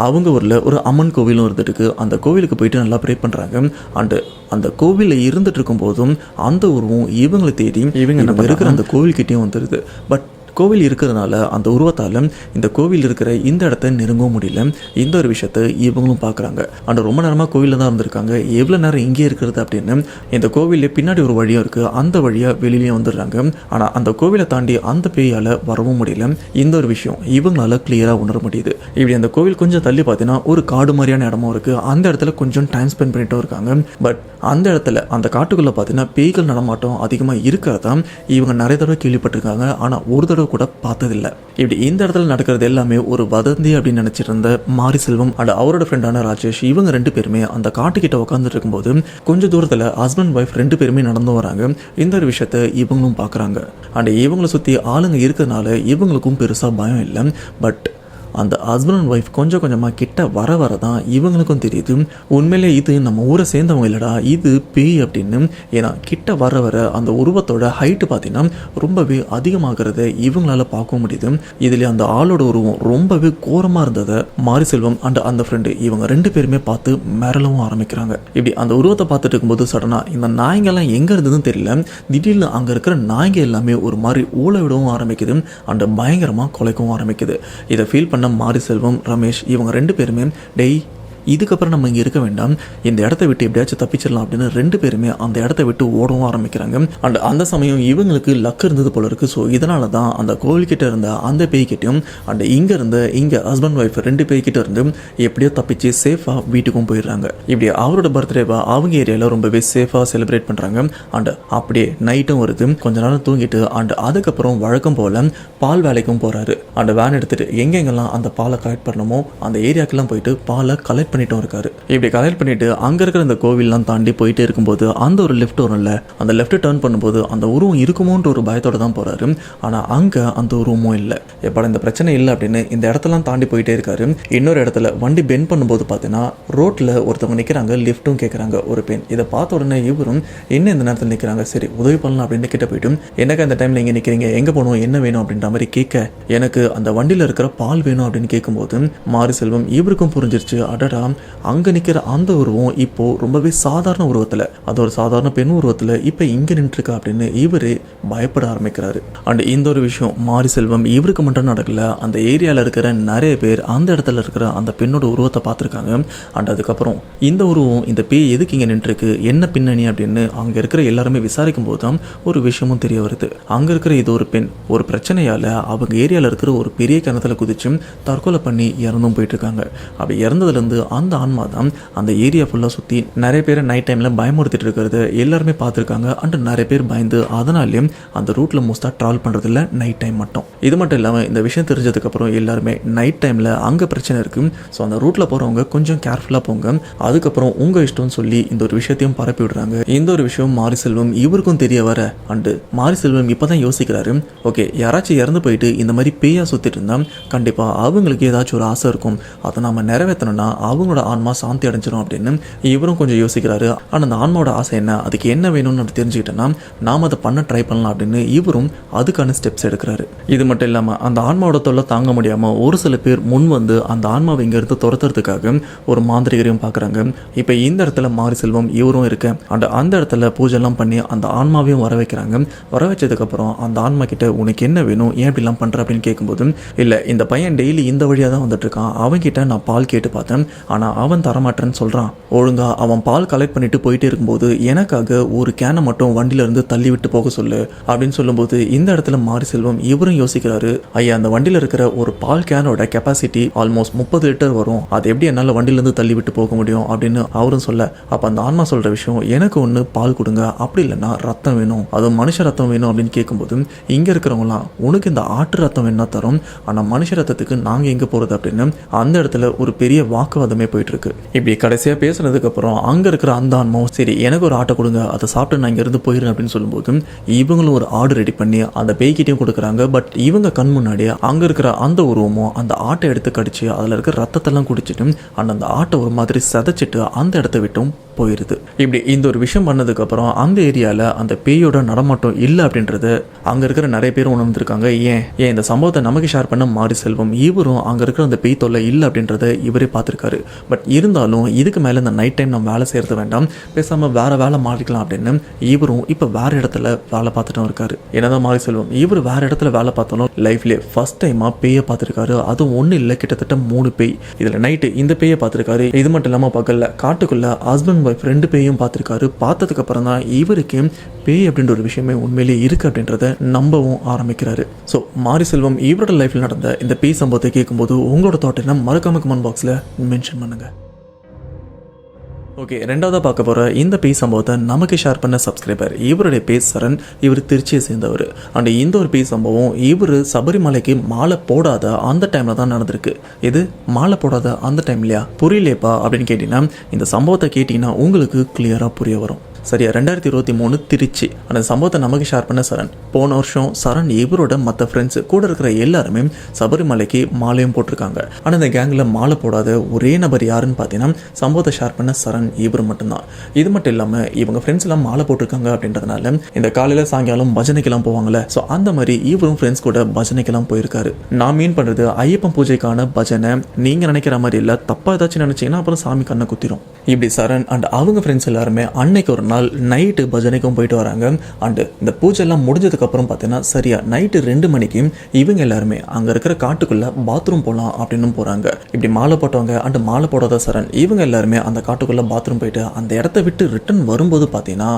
அவங்க ஊரில் ஒரு அம்மன் கோவிலும் இருந்துட்டு அந்த கோவிலுக்கு போயிட்டு நல்லா ப்ரே பண்ணுறாங்க. அண்டு அந்த கோவிலில் இருந்துட்டு இருக்கும்போதும் அந்த உருவம் இவங்களை தேடி இவங்க நம்ம இருக்கிற அந்த கோவில்கிட்டையும் வந்துடுது. பட் கோவில் இருக்கிறதுனால அந்த உருவத்தால் இந்த கோவில் இருக்கிற இந்த இடத்த நெருங்கவும் முடியல. இந்த ஒரு விஷயத்தை இவங்களும் பார்க்குறாங்க. அண்ட் ரொம்ப நேரமாக கோவிலில் தான் இருந்திருக்காங்க. எவ்வளோ நேரம் இங்கே இருக்கிறது அப்படின்னு இந்த கோவிலில் பின்னாடி ஒரு வழியும் இருக்குது. அந்த வழியாக வெளியிலேயே வந்துடுறாங்க. ஆனால் அந்த கோவிலை தாண்டி அந்த பேயால் வரவும் முடியல. இந்த ஒரு விஷயம் இவங்களால கிளியராக உணர முடியுது. இப்படி அந்த கோவில் கொஞ்சம் தள்ளி பார்த்தீங்கன்னா ஒரு காடு மாதிரியான இடமும் இருக்குது. அந்த இடத்துல கொஞ்சம் டைம் ஸ்பெண்ட் பண்ணிட்டும் இருக்காங்க. பட் அந்த இடத்துல அந்த காட்டுக்குள்ளே பார்த்தீங்கன்னா பேய்கள் நடமாட்டம் அதிகமாக இருக்கிறதா இவங்க நிறைய தடவை கேள்விப்பட்டிருக்காங்க. ஆனால் ஒரு தடவை கூட பார்த்ததில்லை. இப்படி இந்த இடத்துல நடக்கிறது எல்லாமே ஒரு வதந்தி அப்படின்னு நினைச்சிட்டு இருந்த மாரிசெல்வம் அண்ட் அவரோட ஃப்ரெண்டான ராஜேஷ் இவங்க 2 பேருமே அந்த காட்டுக்கிட்ட உட்காந்துட்டு இருக்கும்போது கொஞ்சம் தூரத்தில் ஹஸ்பண்ட் ஒய்ஃப் 2 பேருமே நடந்து வராங்க. இந்த ஒரு விஷயத்த இவங்களும் பார்க்குறாங்க. அண்ட் இவங்களை சுற்றி ஆளுங்க இருக்கிறதுனால இவங்களுக்கும் பெருசாக பயம் இல்லை. பட் அந்த ஹஸ்பண்ட் அண்ட் ஒய்ஃப் கொஞ்சம் கொஞ்சமாக கிட்ட வர தான் இவங்களுக்கும் தெரியுது உண்மையிலே இது நம்ம ஊரை சேர்ந்தவங்க இல்லைடா, இது பேய் அப்படின்னு. ஏன்னா கிட்ட வர அந்த உருவத்தோட ஹைட்டு பார்த்தீங்கன்னா ரொம்பவே அதிகமாகிறத இவங்களால பார்க்க முடியுது. இதில் அந்த ஆளோட உருவம் ரொம்பவே கோரமாக இருந்ததை மாரிசெல்வம் அண்ட் அந்த ஃப்ரெண்டு இவங்க 2 பேருமே பார்த்து மிரளவும் ஆரம்பிக்கிறாங்க. இப்படி அந்த உருவத்தை பார்த்துட்டு இருக்கும்போது சடனாக இந்த நாய்ங்கெல்லாம் எங்கே இருந்ததுன்னு தெரியல, திடீர்னு அங்கே இருக்கிற நாய்ங்க எல்லாமே ஒரு மாதிரி ஊழ விடவும் ஆரம்பிக்குது அண்ட் பயங்கரமாக குலைக்கவும் ஆரம்பிக்குது. இதை ஃபீல் பண்ண மாரிசெல்வம் ரமேஷ் இவங்க 2 பேருமே டெய் இதுக்கப்புறம் நம்ம இங்கே இருக்க வேண்டாம், இந்த இடத்த விட்டு எப்படியாச்சும் தப்பிச்சிடலாம் அப்படின்னு 2 பேருமே அந்த இடத்த விட்டு ஓடவும் ஆரம்பிக்கிறாங்க. அண்ட் அந்த சமயம் இவங்களுக்கு லக் இருந்தது போல இருக்கு. ஸோ இதனால தான் அந்த கோவில்கிட்ட இருந்த அந்த பேய்கிட்டையும் அண்ட் இங்கே இருந்த இங்கே ஹஸ்பண்ட் ஒய்ஃப் 2 பேய்கிட்ட இருந்து எப்படியோ தப்பிச்சு சேஃபாக வீட்டுக்கும் போயிடுறாங்க. இப்படி அவரோட பர்த்டேவா அவங்க ஏரியாவில் ரொம்பவே சேஃபாக செலிப்ரேட் பண்ணுறாங்க. அண்ட் அப்படியே நைட்டும் வருது. கொஞ்ச நேரம் தூங்கிட்டு அண்ட் அதுக்கப்புறம் வழக்கம் போல் பால் வேலைக்கும் போகிறாரு. அண்ட் வேன் எடுத்துகிட்டு எங்கெங்கெல்லாம் அந்த பாலை கலெக்ட் பண்ணணுமோ அந்த ஏரியாக்கெல்லாம் போயிட்டு பாலை கலெக்ட் பண்ணிட்டும் இருக்காரு. இப்படி கலெக்ட் பண்ணிட்டு அங்க இருக்கிற அந்த கோவில்லாம் தாண்டி போயிட்டே இருக்கும்போது அந்த ஒரு லெஃப்ட் வரும்ல, அந்த லெஃப்ட் டர்ன் பண்ணும்போது அந்த உருவம் இருக்குமோன்ற ஒரு பயத்தோட தான் போறாரு. ஆனா அங்க அந்த உருவமும் இல்லை. எப்பட இந்த பிரச்சனை இல்லை அப்படின்னு இந்த இடத்தெல்லாம் தாண்டி போயிட்டே இருக்காரு. இன்னொரு இடத்துல வண்டி பெண்ட் பண்ணும்போது பார்த்தீங்கன்னா ரோட்ல ஒருத்தவங்க நிற்கிறாங்க, லிஃப்ட்டும் கேட்குறாங்க ஒரு பெண். இதை பார்த்த உடனே இவரும் என்ன இந்த நேரத்தில் நிற்கிறாங்க, சரி உதவி பண்ணலாம் அப்படின்னு கிட்ட போயிட்டு எனக்கு அந்த டைம்ல இங்கே நிற்கிறீங்க, எங்க போகணும் என்ன வேணும் அப்படின்ற மாதிரி கேட்க எனக்கு அந்த வண்டியில் இருக்கிற பால் வேணும் அப்படின்னு கேட்கும்போது மாரிசெல்வம் இவருக்கும் புரிஞ்சிருச்சு, அடடா அங்க நிக்கிற அந்த உருவம் இப்போ ரொம்பவே சாதாரண உருவத்துல, அது ஒரு சாதாரண பெண் உருவத்துல இப்ப இங்க நின்றுருக்கா அப்படின்னு இவரு பயப்பட ஆரம்பிக்கிறாரு. அண்ட் இந்த ஒரு விஷயம் மாரிசெல்வம் இவருக்கு மட்டும் நடக்கல, அந்த ஏரியால இருக்கிற நிறைய பேர் அந்த இடத்துல இருக்கிற அந்த பெண்ணோட உருவத்தை பார்த்துருக்காங்க. அண்ட் அதுக்கப்புறம் இந்த உருவம் இந்த பேய் எதுக்கு இங்க நின்றுருக்கு, என்ன பின்னணி அப்படின்னு அங்க இருக்கிற எல்லாருமே விசாரிக்கும் போதுதான் ஒரு விஷயமும் தெரிய வருது. அங்க இருக்கிற இது ஒரு பெண் ஒரு பிரச்சனையால அவங்க ஏரியால இருக்கிற ஒரு பெரிய கிணத்துல குதிச்சு தற்கொலை பண்ணி இறந்தும் போயிட்டு இருக்காங்க. அப்படி இறந்ததுல இருந்து அந்த ஆன்மா தான் அந்த ஏரியா ஃபுல்லாக சுற்றி நிறைய பேரை நைட் டைமில் பயமுறுத்திட்டு இருக்கிறது எல்லாருமே பார்த்துருக்காங்க. அண்ட் நிறைய பேர் பயந்து அதனாலேயும் அந்த ரூட்டில் மோஸ்ட்டாக ட்ராவல் பண்ணுறதில்ல நைட் டைம் மட்டும். இது மட்டும் இல்லாமல் இந்த விஷயம் தெரிஞ்சதுக்கப்புறம் எல்லாருமே நைட் டைமில் அங்கே பிரச்சனை இருக்குது, ஸோ அந்த ரூட்டில் போகிறவங்க கொஞ்சம் கேர்ஃபுல்லாக போங்க, அதுக்கப்புறம் உங்கள் இஷ்டம்னு சொல்லி இந்த ஒரு விஷயத்தையும் பரப்பி விடுறாங்க. இந்த ஒரு விஷயம் மாரிசெல்வம் இவருக்கும் தெரிய வர அண்டு மாரிசெல்வம் இப்போ தான் யோசிக்கிறாரு, ஓகே யாராச்சும் இறந்து போயிட்டு இந்த மாதிரி பேயா சுற்றிட்டு இருந்தால் கண்டிப்பாக அவங்களுக்கு ஏதாச்சும் ஒரு ஆசை இருக்கும், அதை நம்ம நிறைவேற்றணும்னா அவங்களோட ஆன்மா சாந்தி அடைஞ்சிடும் அப்படின்னு இவரும் கொஞ்சம் யோசிக்கிறாரு. ஆனால் அந்த ஆன்மாவோட ஆசை என்ன, அதுக்கு என்ன வேணும்னு அப்படி தெரிஞ்சுக்கிட்டேன்னா நாம் அதை பண்ண ட்ரை பண்ணலாம் அப்படின்னு இவரும் அதுக்கான ஸ்டெப்ஸ் எடுக்கிறாரு. இது மட்டும் இல்லாமல் அந்த ஆன்மாவோட தொல்லை தாங்க முடியாமல் ஒரு சில பேர் முன் வந்து அந்த ஆன்மாவை இங்கேருந்து துரத்துறதுக்காக ஒரு மாந்திரிகரையும் பார்க்குறாங்க. இப்போ இந்த இடத்துல மாரிசெல்வம் இவரும் இருக்கு. அண்ட் அந்த இடத்துல பூஜைலாம் பண்ணி அந்த ஆன்மாவையும் வர வைக்கிறாங்க. வர வச்சதுக்கப்புறம் அந்த ஆன்மா கிட்ட உனக்கு என்ன வேணும், ஏன் இப்படிலாம் பண்ணுற அப்படின்னு கேட்கும்போது இல்லை இந்த பையன் டெய்லி இந்த வழியாக தான் வந்துட்டு இருக்கான், அவன்கிட்ட நான் பால் கேட்டு பார்த்தேன் ஆனால் அவன் தரமாட்டேன்னு சொல்கிறான், ஒழுங்கா அவன் பால் கலெக்ட் பண்ணிட்டு போயிட்டே இருக்கும்போது எனக்காக ஒரு கேனை மட்டும் வண்டியிலேருந்து தள்ளி விட்டு போக சொல்லு அப்படின்னு சொல்லும்போது இந்த இடத்துல மாரிசெல்வம் இவரும் யோசிக்கிறாரு, ஐயா அந்த வண்டியில் இருக்கிற ஒரு பால் கேனோட கெப்பாசிட்டி ஆல்மோஸ்ட் 30 லிட்டர் வரும், அது எப்படி என்னால் வண்டியிலேருந்து தள்ளி விட்டு போக முடியும் அப்படின்னு அவரும் சொல்ல, அப்போ அந்த ஆன்மா சொல்கிற விஷயம் எனக்கு ஒன்று பால் கொடுங்க, அப்படி இல்லைன்னா ரத்தம் வேணும், அதுவும் மனுஷ ரத்தம் வேணும் அப்படின்னு கேட்கும்போது இங்கே இருக்கிறவங்களாம் உனக்கு இந்த ஆட்டு ரத்தம் வேணா தரும், ஆனால் மனுஷ ரத்தத்துக்கு நாங்கள் எங்கே போகிறது அப்படின்னு அந்த இடத்துல ஒரு பெரிய வாக்குவாதமே எல்லாமே போயிட்டு இருக்கு. இப்படி கடைசியாக பேசுனதுக்கு அப்புறம் அங்கே இருக்கிற அந்த ஆன்மாவும் சரி எனக்கு ஒரு ஆட்டை கொடுங்க, அதை சாப்பிட்டு நான் இங்கேருந்து போயிடுறேன் அப்படின்னு சொல்லும்போது இவங்களும் ஒரு ஆடு ரெடி பண்ணி அந்த பேய்கிட்டையும் கொடுக்குறாங்க. பட் இவங்க கண் முன்னாடியே அங்கே இருக்கிற அந்த உருவமும் அந்த ஆட்டை எடுத்து கடிச்சு அதில் இருக்கிற ரத்தத்தெல்லாம் குடிச்சிட்டு அந்த ஆட்டை ஒரு மாதிரி செதைச்சிட்டு அந்த இடத்த விட்டும் போயிடுது. இப்படி இந்த ஒரு விஷயம் பண்ணதுக்கப்புறம் அந்த ஏரியாவில் அந்த பேயோட நடமாட்டம் இல்லை அப்படின்றது அங்கே இருக்கிற நிறைய பேர் உணர்ந்துருக்காங்க. ஏன் இந்த சம்பவத்தை நமக்கு ஷேர் பண்ண மாரி செல்வம் இவரும் அங்கே இருக்கிற அந்த பேய் தொல்லை இல்லை அப்படின்றத இவரே பார்த்துருக்காரு. பட் இருந்தாலும் இதுக்கு மேலே இந்த நைட் டைம் நம்ம வேலை செய்கிறது வேண்டாம், பேசாமல் வேற வேலை மாறிக்கலாம் அப்படின்னு இவரும் இப்போ வேற இடத்துல வேலை பார்த்துட்டும் இருக்காரு. என்னதான் மாரி செல்வம் இவர் வேற இடத்துல வேலை பார்த்தாலும் லைஃப்லேயே ஃபர்ஸ்ட் டைமாக பேயை பார்த்துருக்காரு. அதுவும் ஒன்றும் இல்லை, கிட்டத்தட்ட 3 பேய். இதில் நைட்டு இந்த பேயை பார்த்துருக்காரு. இது மட்டும் இல்லாமல் பகலில் காட்டுக்குள்ள ஹஸ்பண்ட் ஒய்ஃப் 2 பேயும் பார்த்துருக்காரு. பார்த்ததுக்கு அப்புறம் தான் இவருக்கு பேய் அப்படின்ற ஒரு விஷயமே உண்மையிலேயே இருக்கு அப்படின்றத நம்பவும் ஆரம்பிக்கிறாரு. ஸோ மாரி செல்வம் இவரோட லைஃப்ல நடந்த இந்த பேய் சம்பவத்தை கேட்கும்போது உங்களோட தாட் என்ன மறக்காம கமெண்ட் பாக்ஸில் மென்ஷன் பண்ணுங்க. ஓகே, ரெண்டாவதாக பார்க்க போகிற இந்த பேய் சம்பவத்தை நமக்கு ஷேர் பண்ண சப்ஸ்கிரைபர் இவருடைய பேர் சரண். இவர் திருச்சியை சேர்ந்தவர். அண்ட் இந்த ஒரு பேய் சம்பவம் இவர் சபரிமலைக்கு மாலை போடாத அந்த டைமில் தான் நடந்திருக்கு. இது மாலை போடாத அந்த டைம் இல்லையா, புரியலேப்பா அப்படின்னு கேட்டிங்கன்னா இந்த சம்பவத்தை கேட்டிங்கன்னா உங்களுக்கு கிளியராக புரிய வரும். சரியா, 2023 திருச்சி. அந்த சம்பவத்தை நமக்கு ஷேர் பண்ண சரண். போன வருஷம் சரண் இவரோட மற்ற ஃப்ரெண்ட்ஸ் கூட இருக்கிற எல்லாருமே சபரிமலைக்கு மாலையும் போட்டிருக்காங்க. ஆனால் இந்த கேங்கில் மாலை போடாத ஒரே நபர் யாருன்னு பார்த்தீங்கன்னா சம்பவத்தை ஷேர் பண்ண சரண் இவர் மட்டும்தான். இது மட்டும் இல்லாமல் இவங்க ஃப்ரெண்ட்ஸ் எல்லாம் மாலை போட்டிருக்காங்க அப்படின்றதுனால இந்த காலையில் சாயங்காலம் பஜனைக்கெல்லாம் போவாங்கல்ல, ஸோ அந்த மாதிரி இவரும் ஃப்ரெண்ட்ஸ் கூட பஜனைக்கெல்லாம் போயிருக்காரு. நான் மீன் பண்ணுறது ஐயப்பன் பூஜைக்கான பஜனை. நீங்கள் நினைக்கிற மாதிரி இல்லை, தப்பாக ஏதாச்சும் நினச்சிங்கன்னா அப்புறம் சாமி கண்ணை குத்திரும். இப்படி சரண் அண்ட் அவங்க ஃப்ரெண்ட்ஸ் எல்லாருமே அன்னைக்கு ஒரு நாள் நைட்டு பஜனைக்கும் போயிட்டு வராங்க. அண்டு இந்த பூஜை எல்லாம் முடிஞ்சதுக்கு அப்புறம் பார்த்தீங்கன்னா சரியா நைட்டு 2 மணிக்கு இவங்க எல்லாருமே அங்கே இருக்கிற காட்டுக்குள்ள பாத்ரூம் போகலாம் அப்படின்னு போகிறாங்க. இப்படி மாலை போட்டவங்க அண்டு மாலை போடாத சரண் இவங்க எல்லாருமே அந்த காட்டுக்குள்ள பாத்ரூம் போயிட்டு அந்த இடத்த விட்டு ரிட்டர்ன் வரும்போது பார்த்தீங்கன்னா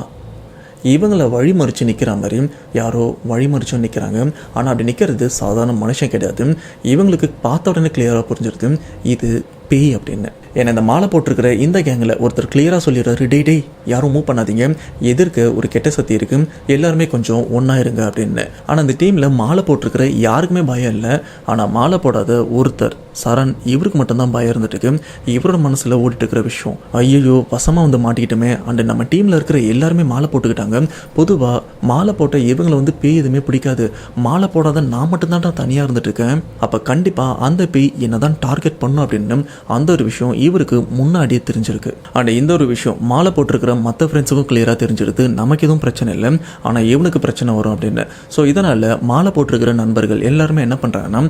இவங்களை வழிமறிச்சு நிற்கிற மாதிரி யாரோ வழிமறிச்சும் நிற்கிறாங்க. ஆனால் அப்படி நிற்கிறது சாதாரண மனுஷன் கிடையாது. இவங்களுக்கு பார்த்த உடனே கிளியராக புரிஞ்சிருது இது பேய் அப்படின்னு. ஏன்னா இந்த மாலை போட்டிருக்கிற இந்த கேங்கில் ஒருத்தர் கிளியராக சொல்லிடுறாரு, டேய் யாரும் மூவ் பண்ணாதீங்க, எதிர்க்க ஒரு கெட்ட சக்தி இருக்கு, எல்லாருமே கொஞ்சம் ஒன்றா இருங்க அப்படின்னு. ஆனால் இந்த டீமில் மாலை போட்டிருக்கிற யாருக்குமே பயம் இல்லை. ஆனால் மாலை போடாத ஒருத்தர் சரண் இவருக்கு மட்டும்தான் பயம் இருந்துட்டு இவரோட மனசில் ஓடிட்டு இருக்கிற விஷயம், ஐயோ வசமாக வந்து மாட்டிக்கிட்டோமே. அண்டு நம்ம டீமில் இருக்கிற எல்லாருமே மாலை போட்டுக்கிட்டாங்க. பொதுவாக மாலை போட்ட இவங்களை பேய் எதுவுமே பிடிக்காது, மாலை போடாத நான் மட்டும்தான் தனியாக இருந்துட்டு இருக்கேன், அப்போ கண்டிப்பாக அந்த பேய் என்ன தான் டார்கெட் பண்ணும் அப்படின்னு அந்த ஒரு விஷயம் இவருக்கு முன்னாடியே தெரிஞ்சிருக்கு. அண்ட் இந்த ஒரு விஷயம் மாலை போட்டிருக்கிற மற்ற ஃப்ரெண்ட்ஸுக்கும் கிளியராக தெரிஞ்சிருது, நமக்கு எதுவும் பிரச்சனை இல்லை, ஆனால் இவனுக்கு பிரச்சனை வரும் அப்படின்னு. ஸோ இதனால் மாலை போட்டிருக்கிற நண்பர்கள் எல்லாருமே என்ன பண்ணுறாங்கன்னா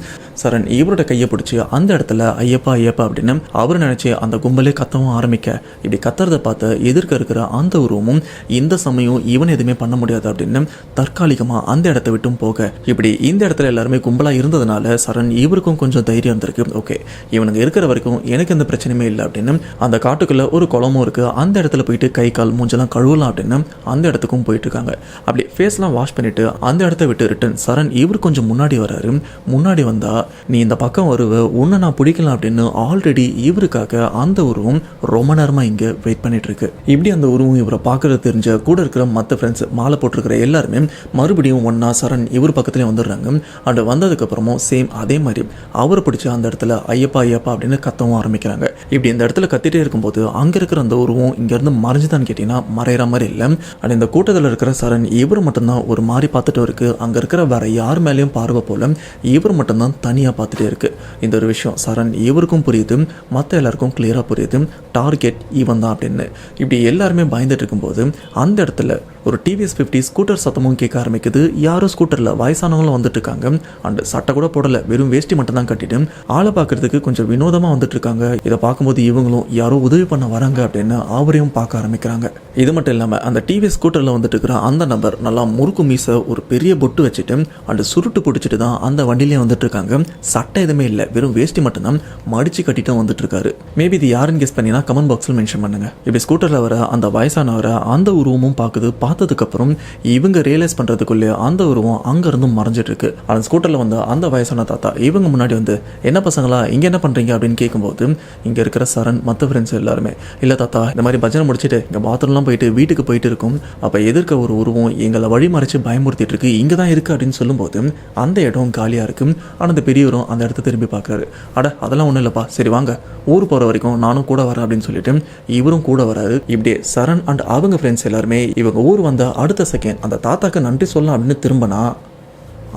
சரண் இவரோட கையை பிடிச்சி அந்த இடத்துல ஐயப்பா ஐயப்பா அப்படின்னு அவர் நினச்சி அந்த கும்பலே கத்தவும் ஆரம்பிக்க, இப்படி கத்துறதை பார்த்து எதிர்க்க இருக்கிற அந்த உருவமும் இந்த சமயம் இவன் எதுவுமே பண்ண முடியாது அப்படின்னு தற்காலிகமாக அந்த இடத்த விட்டும் போக, இப்படி இந்த இடத்துல எல்லாருமே கும்பலாக இருந்ததுனால சரண் இவருக்கும் கொஞ்சம் தைரியம் இருந்திருக்கு. ஓகே, இவனுங்க இருக்கிற வரைக்கும் எனக்கு எந்த பிரச்சனையுமே இல்லை அப்படின்னு அந்த காட்டுக்குள்ள ஒரு குளமும் இருக்குது, அந்த இடத்துல போயிட்டு கை கால் மூஞ்செல்லாம் கழுவலாம் அப்படின்னு அந்த இடத்துக்கும் போயிட்டு இருக்காங்க. அப்படி ஃபேஸ்லாம் வாஷ் பண்ணிட்டு அந்த இடத்த விட்டு ரிட்டன் சரண் இவர் கொஞ்சம் முன்னாடி வராரு. முன்னாடி வந்தா நீ இந்த பக்கம் வருவ, உன்னை நான் பிடிக்கலாம் அப்படின்னு ஆல்ரெடி இவருக்காக அந்த உருவம் ரொம்ப நேரமாக இங்கே வெயிட் பண்ணிட்டு இருக்கு. இப்படி அந்த உருவம் இவரை பார்க்கறது தெரிஞ்ச கூட இருக்கிற மற்ற ஃப்ரெண்ட்ஸ் மாலை போட்டிருக்கிற எல்லாருமே மறுபடியும் ஒன்னா சரண் இவர் பக்கத்துலேயே வந்துடுறாங்க. அண்ட் வந்ததுக்கப்புறமும் சேம் அதே மாதிரி அவரை பிடிச்சி அந்த இடத்துல ஐயப்பா ஐயப்பா அப்படின்னு கத்தவும் ஆரம்பிக்கிறாங்க. இப்படி இந்த இடத்துல கத்திட்டே இருக்கும்போது அங்கே இருக்கிற அந்த உருவம் இங்கேருந்து மறைஞ்சுதான்னு கேட்டிங்கன்னா மறைகிற மாதிரி இல்லை. அண்ட் இந்த கூட்டத்தில் இருக்கிற சரண் இவர் மட்டும்தான் ஒரு மாதிரி பார்த்துட்டு இருக்கு. அங்கே இருக்கிற வேற யார் மேலேயும் பார்வை போல இவர் மட்டும்தான் தனியாக பார்த்துட்டே இருக்கு. இந்த ஒரு விஷயம் சரண் இவருக்கும் புரியுது, மற்ற எல்லாருக்கும் கிளியராக புரியுது, டார்கெட் இவன் தான் அப்படின்னு. இப்படி எல்லாருமே பயந்துட்டு இருக்கும்போது அந்த இடத்துல ஒரு டிவிஎஸ் 50 ஸ்கூட்டர் சத்தமும் கேட்க ஆரம்பிக்குது. யாரும் ஸ்கூட்டரில் வயசானவங்களும் வந்துட்டு இருக்காங்க. அண்ட் சட்டை கூட போடலை, வெறும் வேஷ்டி மட்டும் தான் கட்டிட்டு ஆளை பார்க்கறதுக்கு கொஞ்சம் வினோதமாக வந்துட்டு இருக்காங்க. இதை பார்க்கும்போது இவங்களும் யாரோ உதவி பண்ண வராங்க அப்படின்னு அவரையும் பார்க்க ஆரம்பிக்கிறாங்க. இது மட்டும் இல்லாமல் அந்த டிவிஎஸ் ஸ்கூட்டரில் வந்துட்டு இருக்கிற அந்த நபர் நல்லா முறுக்கு மீச ஒரு பெரிய பொட்டு வச்சுட்டு அண்ட் சுருட்டு பிடிச்சிட்டு தான் அந்த வண்டியிலே வந்துட்டு இருக்காங்க. சட்டை எதுவுமே இல்லை, வெறும் வேஷ்டி மட்டும்தான் மடிச்சு கட்டிட்டு வந்துட்டு இருக்காரு. மேபி இது யாருன்னு கெஸ் பண்ணினா கமெண்ட் பாக்ஸில் மென்ஷன் பண்ணுங்க. இப்படி ஸ்கூட்டரில் வர அந்த வயசானவரை அந்த உருவமும் பார்க்குது. பார்த்ததுக்கப்புறம் இவங்க ரியலைஸ் பண்ணுறதுக்குள்ளே அந்த உருவம் அங்கேருந்தும் மறைஞ்சிட்டு இருக்கு. அந்த ஸ்கூட்டரில் வந்து அந்த வயசான தாத்தா இவங்க முன்னாடி வந்து என்ன பசங்களா இங்கே என்ன பண்ணுறீங்க அப்படின்னு கேட்கும்போது இங்கே இருக்கிற சரண் மற்ற ஃப்ரெண்ட்ஸ் எல்லாருமே இல்லை தாத்தா இந்த மாதிரி பஜனை முடிச்சுட்டு இங்கே பாத்ரூம்லாம் போயிட்டு வீட்டுக்கு போயிட்டு இருக்கும், அப்போ எதிர்க்க ஒரு உருவம் எங்களை வழிமறைச்சு பயமுறுத்திட்டு இருக்கு, இங்கே தான் இருக்குது அப்படின்னு சொல்லும்போது அந்த இடம் காலியாக இருக்கும். ஆனால் அந்த பெரியவரும் அந்த இடத்த திரும்பி பார்க்குறாரு. அட அதெல்லாம் ஒன்றும் இல்லைப்பா, சரி வாங்க ஊர் போகிற வரைக்கும் நானும் கூட வரேன் அப்படின்னு சொல்லிட்டு இவரும் கூட வராரு. இப்படியே சரண் அண்ட் அவங்க ஃப்ரெண்ட்ஸ் எல்லாருமே இவங்க ஊர் வந்த அடுத்த செகண்ட் அந்த தாத்தாக்கு நன்றி சொல்லலாம் அப்படின்னு திரும்பினா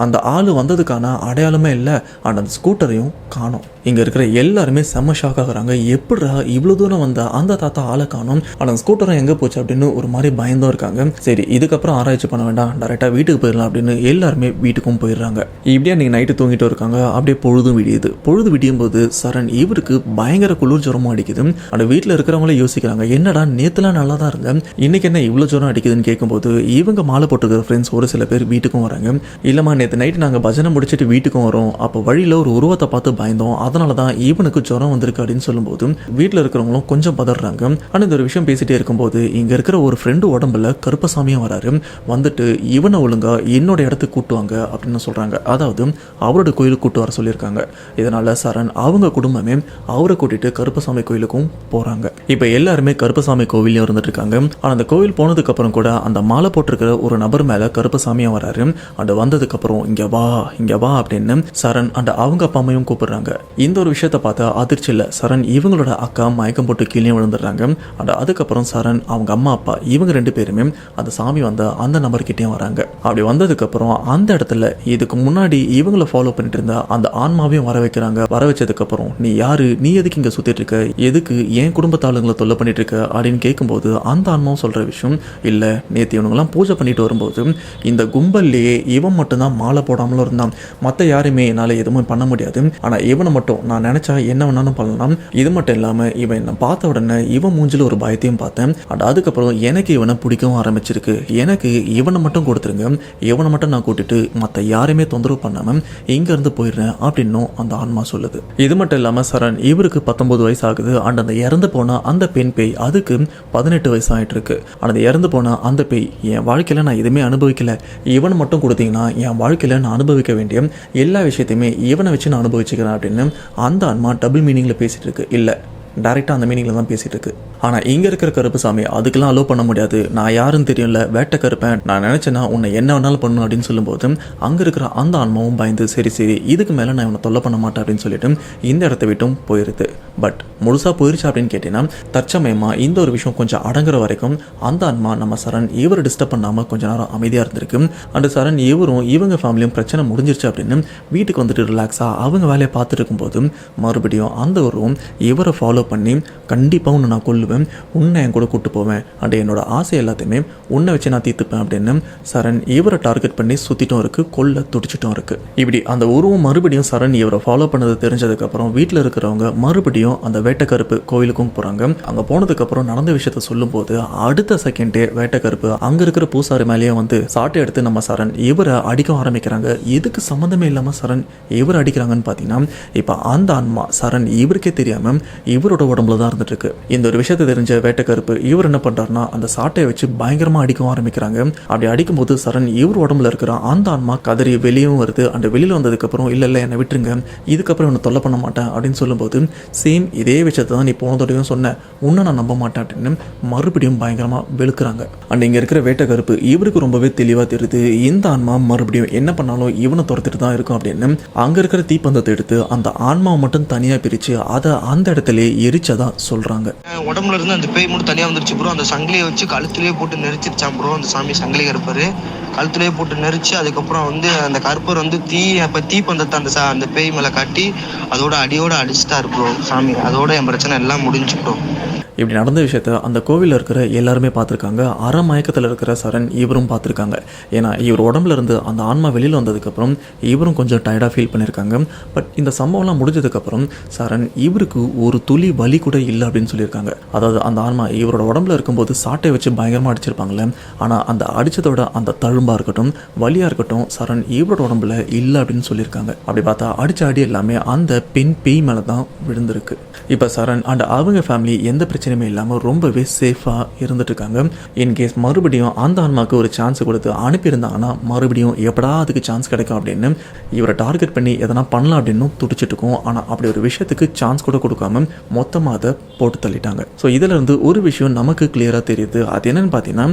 அந்த ஆள் வந்ததுக்கான அடையாளமே இல்லை. அண்ட் அந்த ஸ்கூட்டரையும் காணோம். இங்கே இருக்கிற எல்லாருமே செம்ம ஷாக் ஆகுறாங்க. எப்படா இவ்வளோ தூரம் வந்த அந்த தாத்தா ஆளை காணும், ஆனால் அந்த ஸ்கூட்டரும் எங்கே போச்சு அப்படின்னு ஒரு மாதிரி பயந்தும் இருக்காங்க. சரி இதுக்கப்புறம் ஆராய்ச்சி பண்ண வேண்டாம், டேரெக்டாக வீட்டுக்கு போயிடலாம் அப்படின்னு எல்லாருமே வீட்டுக்கும் போயிடுறாங்க. இப்படியே நீங்கள் நைட்டு தூங்கிட்டு இருக்காங்க. அப்படியே பொழுதும் விடியுது. பொழுது விடியும் போது சரண் இவருக்கு பயங்கர குளிர் ஜுரமும் அடிக்குது. அந்த வீட்டில் இருக்கிறவங்களே யோசிக்கிறாங்க, என்னடா நேற்றுலாம் நல்லா தான் இருங்க, இன்னைக்கு என்ன இவ்வளோ ஜுரம் அடிக்குதுன்னு கேட்கும்போது இவங்க மாலை போட்டுக்கிற ஃப்ரெண்ட்ஸ் ஒரு சில பேர் வீட்டுக்கும் வராங்க. இல்லைம்மா நேற்று நைட்டு நாங்கள் பஜனை முடிச்சுட்டு வீட்டுக்கும் வரோம், அப்போ வழியில் ஒரு உருவத்தை பார்த்து பயந்தோம், அதனால தான் இவனுக்கு ஜுரம் வந்திருக்கு அப்படின்னு சொல்லும்போது வீட்டில் இருக்கிறவங்களும் கொஞ்சம் பதறாங்க. ஆனால் இந்த ஒரு விஷயம் பேசிட்டே இருக்கும்போது இங்கே இருக்கிற ஒரு ஃப்ரெண்டு உடம்புல கருப்பசாமியும் வராரு. வந்துட்டு இவனை ஒழுங்கா என்னோட இடத்துக்கு கூட்டுவாங்க அப்படின்னு சொல்கிறாங்க. அதாவது அவரோட கோயிலுக்கு கூட்டு வர சொல்லியிருக்காங்க. இதனால் சரண் அவங்க குடும்பமே அவரை கூட்டிட்டு கருப்பசாமி கோயிலுக்கும் போகிறாங்க. இப்போ எல்லாருமே கருப்பசாமி கோவிலையும் இருந்துட்டு இருக்காங்க. ஆனால் அந்த கோவில் போனதுக்கப்புறம் கூட அந்த மாலை போட்டிருக்கிற ஒரு நபர் மேலே கருப்பசாமியும் வராரு. அது வந்ததுக்கப்புறம் இங்கே வா அப்படின்னு சரண் அண்ட் அவங்க அப்பா அம்மையும் கூப்பிடுறாங்க. இந்த ஒரு விஷயத்தை பார்த்தா அதிர்ச்சியில் சரண் இவங்களோட அக்கா மயக்கம் போட்டு கீழே விழுந்துடுறாங்க. அண்ட் அதுக்கப்புறம் சரண் அவங்க அம்மா அப்பா இவங்க 2 பேருமே அந்த சாமி வந்த அந்த நபர்கிட்டயும் வராங்க. அப்படி வந்ததுக்கப்புறம் அந்த இடத்துல இதுக்கு முன்னாடி இவங்களை ஃபாலோ பண்ணிட்டு இருந்த அந்த ஆன்மாவையும் வர வைக்கிறாங்க. வர வச்சதுக்கப்புறம் நீ யாரு, நீ எதுக்கு இங்கே சுற்றிட்டு இருக்க, எதுக்கு என் குடும்பத்தாளுங்களை தொல்லை பண்ணிட்டு இருக்க அப்படின்னு கேட்கும்போது அந்த ஆன்மாவும் சொல்கிற விஷயம், இல்லை நேற்று இவனுங்கெல்லாம் பூஜை பண்ணிட்டு வரும்போது இந்த கும்பல்லையே இவன் மட்டும்தான் மாலை போடாமலும் இருந்தான், மற்ற யாருமே என்னால் எதுவுமே பண்ண முடியாது, ஆனால் இவனை மட்டும் நான் நினச்சா என்ன வேணாலும் பண்ணலாம். இது மட்டும் இல்லாமல் இவன் என்னை பார்த்த உடனே இவன் மூஞ்சில் ஒரு பயத்தையும் பார்த்தேன். அண்ட் அதுக்கப்புறம் எனக்கு இவனை பிடிக்கவும் ஆரம்பிச்சிருக்கு, எனக்கு இவனை மட்டும் கொடுத்துருங்க, இவனை மட்டும் நான் கூட்டிட்டு மற்ற யாரையுமே தொந்தரவு பண்ணாமல் இங்கேருந்து போயிடுறேன் அப்படின்னும் அந்த ஆன்மா சொல்லுது. இது மட்டும் இல்லாமல் சரண் இவருக்கு 19 வயசு ஆகுது. அண்ட் அந்த இறந்து போன அந்த பெண் பேய் அதுக்கு 18 வயசு ஆகிட்டு இருக்கு. அந்த இறந்து போன அந்த பேய் என் வாழ்க்கையில் நான் எதுவுமே அனுபவிக்கல, இவனை மட்டும் கொடுத்தீங்கன்னா என் வாழ்க்கையில் நான் அனுபவிக்க வேண்டிய எல்லா விஷயத்தையுமே இவனை வச்சு நான் அனுபவிச்சுக்கிறேன் அப்படின்னு அந்த ஆன்மா டபுள் மீனிங்கில் பேசிகிட்டு இருக்கு. இல்லை டேரெக்டாக அந்த மீனிங்கில் தான் பேசிகிட்டு இருக்கு. ஆனால் இங்கே இருக்கிற கருப்புசாமி அதுக்கெல்லாம் அலோவ் பண்ண முடியாது, நான் யாருன்னு தெரியல, வேட்டை கருப்பேன், நான் நினச்சேன்னா உன்னை என்ன வேணாலும் பண்ணணும் அப்படின்னு சொல்லும்போது அங்கே இருக்கிற அந்த ஆன்மாவும் பயந்து சரி இதுக்கு மேலே நான் இவனை தொல்லை பண்ண மாட்டேன் அப்படின்னு சொல்லிட்டு இந்த இடத்த விட்டும் போயிருது. பட் முழுசாக போயிருச்சு அப்படின்னு கேட்டீங்கன்னா தற்சமயமாக இந்த ஒரு விஷயம் கொஞ்சம் அடங்குற வரைக்கும் அந்த ஆன்மா நம்ம சரண் இவரை டிஸ்டர்ப் பண்ணாமல் கொஞ்ச நேரம் அமைதியாக இருந்திருக்கு. அந்த சரண் இவரும் இவங்க ஃபேமிலியும் பிரச்சனை முடிஞ்சிருச்சு அப்படின்னு வீட்டுக்கு வந்துட்டு ரிலாக்ஸாக அவங்க வேலையை பார்த்துட்டு இருக்கும்போது மறுபடியும் அந்த ஒரு இவரை ஃபாலோ பண்ணி கண்டிப்பாக உன்னை நான் கொல்லுவேன், உன்னை என் கூட கூட்டு போவேன், அண்ட் என்னோட ஆசை எல்லாத்தையுமே உன்னை வச்சு நான் தீர்த்துப்பேன் அப்படின்னு சரண் இவரை டார்கெட் பண்ணி சுற்றிட்டும் இருக்கு, கொல்ல துடிச்சிட்டும் இருக்கு. இப்படி அந்த உருவம் மறுபடியும் சரண் இவரை ஃபாலோ பண்ணது தெரிஞ்சதுக்கப்புறம் வீட்டில் இருக்கிறவங்க மறுபடியும் அந்த வேட்டைக்கருப்பு கோவிலுக்கும் போகிறாங்க. அங்கே போனதுக்கப்புறம் நடந்த விஷயத்த சொல்லும்போது அடுத்த செகண்டே வேட்டைக்கருப்பு அங்கே இருக்கிற பூசாரி மேலேயே வந்து சாட்டை எடுத்து நம்ம சரண் இவரை அடிக்க ஆரம்பிக்கிறாங்க. எதுக்கு சம்மந்தமே இல்லாமல் சரண் இவரை அடிக்கிறாங்கன்னு பார்த்தீங்கன்னா இப்போ அந்த ஆன்மா சரண் இவருக்கே தெரியாமல் இவரோட உடம்புல தான் இருந்துட்டு இருக்கு. இந்த ஒரு விஷயத்தை தெரிஞ்ச வேட்டைக்கருப்பு இவர் என்ன பண்றாருன்னா அந்த சாட்டையை வச்சு பயங்கரமா அடிக்க ஆரம்பிக்கிறாங்க. அப்படி அடிக்கும்போது சரண் இவர் உடம்புல இருக்கிற அந்த ஆன்மா கதறி வெளியும் வருது. அந்த வெளியில வந்ததுக்கு அப்புறம் இல்ல என்னை விட்டுருங்க, இதுக்கப்புறம் இவனை தொல்லை பண்ண மாட்டேன் அப்படின்னு சொல்லும்போது சேம் இதே விஷயத்தை தான் நீ போனதோடையும் சொன்ன, உன்னை நான் நம்ப மாட்டேன் அப்படின்னு மறுபடியும் பயங்கரமா வெளுக்குறாங்க. அண்ட் இங்க இருக்கிற வேட்டைக்கருப்பு இவருக்கு ரொம்பவே தெளிவா தெரியுது, இந்த ஆன்மா மறுபடியும் என்ன பண்ணாலும் இவனை துரத்திட்டு தான் இருக்கும் அப்படின்னு அங்க இருக்கிற தீப்பந்தத்தை எடுத்து அந்த ஆன்மாவை மட்டும் தனியா பிரிச்சு அதை அந்த இடத்துல எரிச்சதா சொல்றாங்க. உடம்புல இருந்து அந்த பேய் மட்டும் தனியா வந்துருச்சு ப்ரோ. அந்த சங்கிலியை வச்சு கழுத்துலயே போட்டு நெரிச்சிருச்சான் ப்ரோ. அந்த சாமி சங்கிலி கருப்பரு கழுத்துலயே போட்டு நெரிச்சு அதுக்கப்புறம் வந்து அந்த கருப்பர் வந்து தீப்பந்தத்தை அந்த பேய் மேல காட்டி அதோட அடியோட அடிச்சுட்டாரு ப்ரோ சாமி. அதோட என் பிரச்சனை எல்லாம் முடிஞ்சு ப்ரோ. இப்படி நடந்த விஷயத்த அந்த கோவிலில் இருக்கிற எல்லாருமே பார்த்துருக்காங்க. அரை மயக்கத்தில் இருக்கிற சரண் இவரும் பார்த்துருக்காங்க. ஏன்னா இவர் உடம்புல இருந்து அந்த ஆன்மா வெளியில் வந்ததுக்கப்புறம் இவரும் கொஞ்சம் டயர்டாக ஃபீல் பண்ணியிருக்காங்க. பட் இந்த சம்பவம்லாம் முடிஞ்சதுக்கப்புறம் சரண் இவருக்கு ஒரு துளி வலி கூட இல்லை அப்படின்னு சொல்லியிருக்காங்க. அதாவது அந்த ஆன்மா இவரோட உடம்புல இருக்கும்போது சாட்டை வச்சு பயங்கரமாக அடிச்சிருப்பாங்களே, ஆனால் அந்த அடித்ததோட அந்த தழும்பாக இருக்கட்டும் வலியாக இருக்கட்டும் சரண் இவரோட உடம்புல இல்லை அப்படின்னு சொல்லியிருக்காங்க. அப்படி பார்த்தா அடித்த அடி எல்லாமே அந்த பெண் பேய் மேலே தான் விழுந்திருக்கு. இப்போ சரண் அண்ட் அவங்க ஃபேமிலி எந்த பிரச்சனையுமே இல்லாமல் ரொம்பவே சேஃபாக இருந்துட்டு இருக்காங்க. இன்கேஸ் மறுபடியும் அந்த ஆன்மாவுக்கு ஒரு சான்ஸ் கொடுத்து அனுப்பியிருந்தாங்கன்னா மறுபடியும் எப்படா அதுக்கு சான்ஸ் கிடைக்கும் அப்படின்னு இவரை டார்கெட் பண்ணி எதனா பண்ணலாம் அப்படின்னு துடிச்சிட்டு இருக்கோம். ஆனால் அப்படி ஒரு விஷயத்துக்கு சான்ஸ் கூட கொடுக்காம மொத்தமாக அதை போட்டு தள்ளிட்டாங்க. ஸோ இதில் இருந்து ஒரு விஷயம் நமக்கு கிளியராக தெரியுது. அது என்னன்னு பார்த்தீங்கன்னா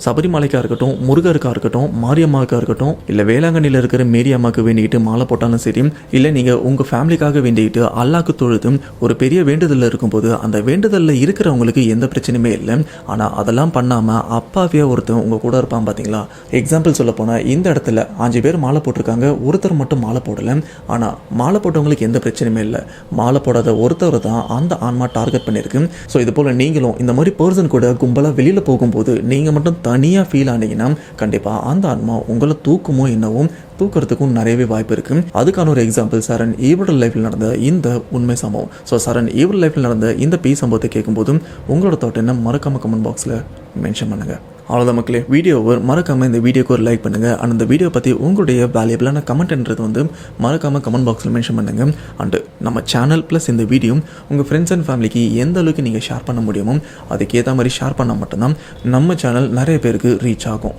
சபரிமலைக்காக இருக்கட்டும், முருகருக்காக இருக்கட்டும், மாரியம்மாவுக்காக இருக்கட்டும், இல்லை வேளாங்கண்ணியில் இருக்கிற மேரியம்மாவுக்கு வேண்டிக்கிட்டு மாலை போட்டாலும் சரி, இல்லை நீங்கள் உங்கள் ஃபேமிலிக்காக வேண்டிக்கிட்டு அல்லாஹ்க்கு தொழுது ஒரு பெரிய வேண்டுதலில் இருக்கும்போது அந்த வேண்டுதலில் இருக்கிறவங்களுக்கு எந்த பிரச்சனையுமே இல்லை. ஆனால் அதெல்லாம் பண்ணாமல் அப்பாவியாக ஒருத்தன் உங்கள் கூட இருப்பான் பார்த்தீங்களா. எக்ஸாம்பிள் சொல்ல போனால் இந்த இடத்துல 5 பேர் மாலை போட்டிருக்காங்க, ஒருத்தர் மட்டும் மாலை போடலை. ஆனால் மாலை போட்டவங்களுக்கு எந்த பிரச்சனையுமே இல்லை, மாலை போடாத ஒருத்தர் தான் அந்த ஆன்மா டார்கெட் பண்ணியிருக்கு. ஸோ இது போல் நீங்களும் இந்த மாதிரி பர்சன் கூட கும்பலாக வெளியில் போகும்போது நீங்கள் மட்டும் தனியாக ஃபீல் ஆனீங்கன்னா கண்டிப்பாக அந்த ஆன்மா உங்களை தூக்குமோ என்னவோ, தூக்கிறதுக்கும் நிறையவே வாய்ப்பு இருக்குது. அதுக்கான ஒரு எக்ஸாம்பிள் சரண் ஈவரோட லைஃப்பில் நடந்த இந்த உண்மை சம்பவம். ஸோ சரண் ஈவரோட லைஃப்பில் நடந்த இந்த பேய் சம்பவத்தை கேட்கும்போதும் உங்களோட தாட் என்ன மறக்காம கமெண்ட் பாக்ஸில் மென்ஷன் பண்ணுங்கள். அவ்வளோதான் மக்களே, வீடியோவை மறக்காமல் இந்த வீடியோக்கு ஒரு லைக் பண்ணுங்கள். அண்ட் இந்த வீடியோ பற்றி உங்களுடைய வேல்யூபிளான கமெண்ட்ன்றது வந்து மறக்காமல் கமெண்ட் பாக்ஸில் மென்ஷன் பண்ணுங்கள். அண்டு நம்ம சேனல் ப்ளஸ் இந்த வீடியோ உங்கள் ஃப்ரெண்ட்ஸ் அண்ட் ஃபேமிலிக்கு எந்த அளவுக்கு நீங்கள் ஷேர் பண்ண முடியுமோ அதுக்கேற்ற மாதிரி ஷேர் பண்ணால் மட்டும்தான் நம்ம சேனல் நிறைய பேருக்கு ரீச் ஆகும்.